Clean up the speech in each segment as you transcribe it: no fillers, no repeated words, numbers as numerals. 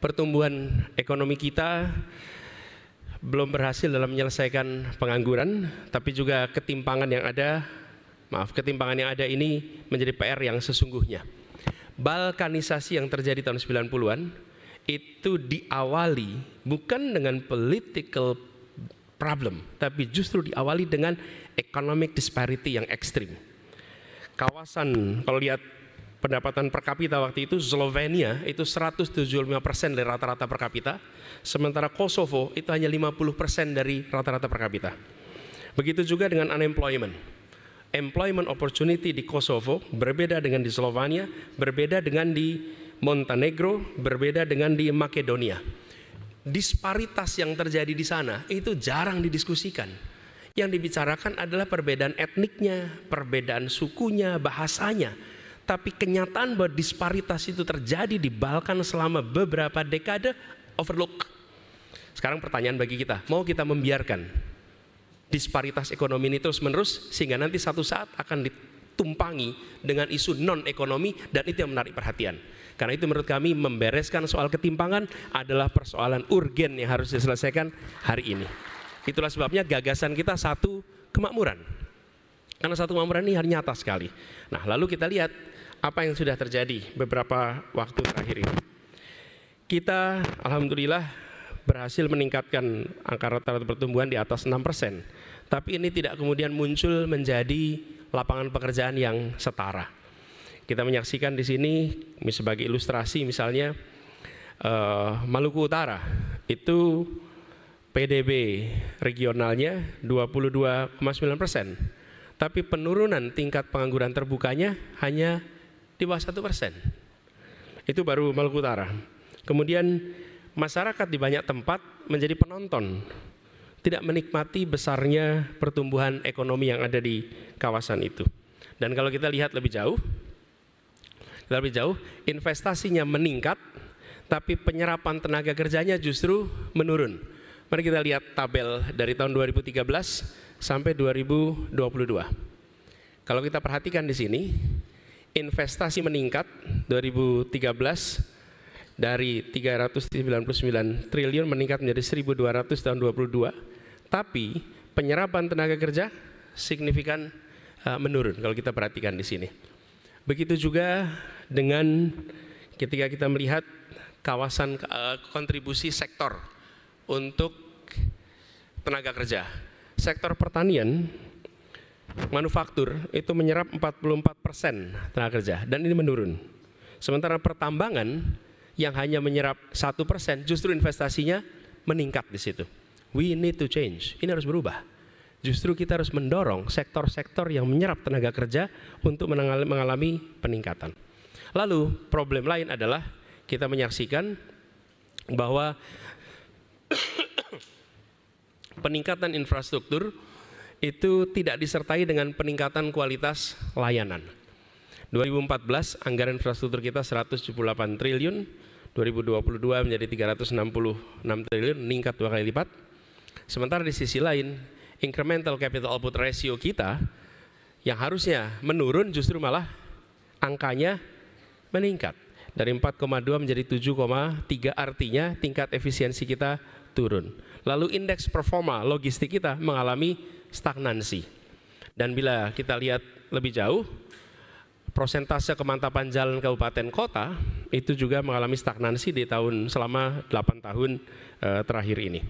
pertumbuhan ekonomi kita belum berhasil dalam menyelesaikan pengangguran, tapi juga ketimpangan yang ada ini menjadi PR yang sesungguhnya. Balkanisasi yang terjadi tahun 90-an itu diawali bukan dengan political problem, tapi justru diawali dengan economic disparity yang ekstrim. Kawasan, kalau lihat pendapatan per kapita waktu itu, Slovenia itu 175% dari rata-rata per kapita, sementara Kosovo itu hanya 50% dari rata-rata per kapita. Begitu juga dengan unemployment. Employment opportunity di Kosovo berbeda dengan di Slovenia, berbeda dengan di Montenegro, berbeda dengan di Makedonia. Disparitas yang terjadi di sana itu jarang didiskusikan. Yang dibicarakan adalah perbedaan etniknya, perbedaan sukunya, bahasanya. Tapi kenyataan bahwa disparitas itu terjadi di Balkan selama beberapa dekade overlook. Sekarang pertanyaan bagi kita, mau kita membiarkan disparitas ekonomi ini terus-menerus sehingga nanti satu saat akan ditumpangi dengan isu non-ekonomi, dan itu yang menarik perhatian. Karena itu menurut kami membereskan soal ketimpangan adalah persoalan urgen yang harus diselesaikan hari ini. Itulah sebabnya gagasan kita satu kemakmuran. Karena satu kemakmuran ini nyata sekali. Nah, lalu kita lihat apa yang sudah terjadi beberapa waktu terakhir ini. Kita alhamdulillah berhasil meningkatkan angka rata-rata pertumbuhan di atas 6%. Tapi ini tidak kemudian muncul menjadi lapangan pekerjaan yang setara. Kita menyaksikan di sini sebagai ilustrasi misalnya Maluku Utara itu PDB regionalnya 22,9%. Tapi penurunan tingkat pengangguran terbukanya hanya di bawah 1%. Itu baru Maluku Utara. Kemudian masyarakat di banyak tempat menjadi penonton, tidak menikmati besarnya pertumbuhan ekonomi yang ada di kawasan itu. Dan kalau kita lihat lebih jauh, investasinya meningkat, tapi penyerapan tenaga kerjanya justru menurun. Mari kita lihat tabel dari tahun 2013 sampai 2022. Kalau kita perhatikan di sini, investasi meningkat 2013 dari 399 triliun meningkat menjadi 1.200 tahun 2022, tapi penyerapan tenaga kerja signifikan menurun kalau kita perhatikan di sini. Begitu juga dengan ketika kita melihat kawasan kontribusi sektor untuk tenaga kerja. Sektor pertanian, manufaktur itu menyerap 44% tenaga kerja dan ini menurun. Sementara pertambangan yang hanya menyerap 1%, justru investasinya meningkat di situ. We need to change. Ini harus berubah. Justru kita harus mendorong sektor-sektor yang menyerap tenaga kerja untuk mengalami peningkatan. Lalu problem lain adalah kita menyaksikan bahwa peningkatan infrastruktur itu tidak disertai dengan peningkatan kualitas layanan. 2014 anggaran infrastruktur kita 178 triliun, 2022 menjadi 366 triliun, meningkat 2 kali lipat. Sementara di sisi lain, incremental capital output ratio kita yang harusnya menurun justru malah angkanya meningkat. Dari 4,2 menjadi 7,3, artinya tingkat efisiensi kita turun. Lalu indeks performa logistik kita mengalami stagnansi. Dan bila kita lihat lebih jauh, prosentase kemantapan jalan kabupaten kota itu juga mengalami stagnansi di selama 8 tahun terakhir ini.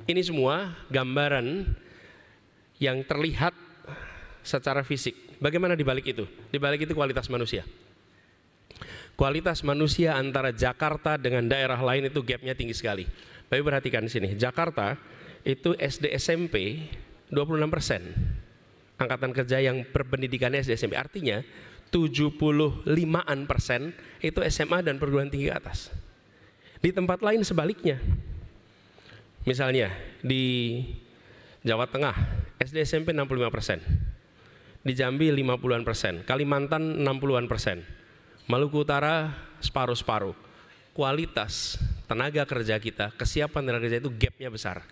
Ini semua gambaran yang terlihat secara fisik. Bagaimana di balik itu? Di balik itu kualitas manusia. Kualitas manusia antara Jakarta dengan daerah lain itu gapnya tinggi sekali. Bapak perhatikan di sini, Jakarta itu SD SMP 26%. Angkatan kerja yang berpendidikannya SD SMP, artinya 75% itu SMA dan perguruan tinggi ke atas. Di tempat lain sebaliknya. Misalnya di Jawa Tengah, SD SMP 65%. Di Jambi 50-an%, Kalimantan 60-an%. Maluku Utara separuh-separuh. Kualitas tenaga kerja kita, kesiapan tenaga kerja itu gapnya besar.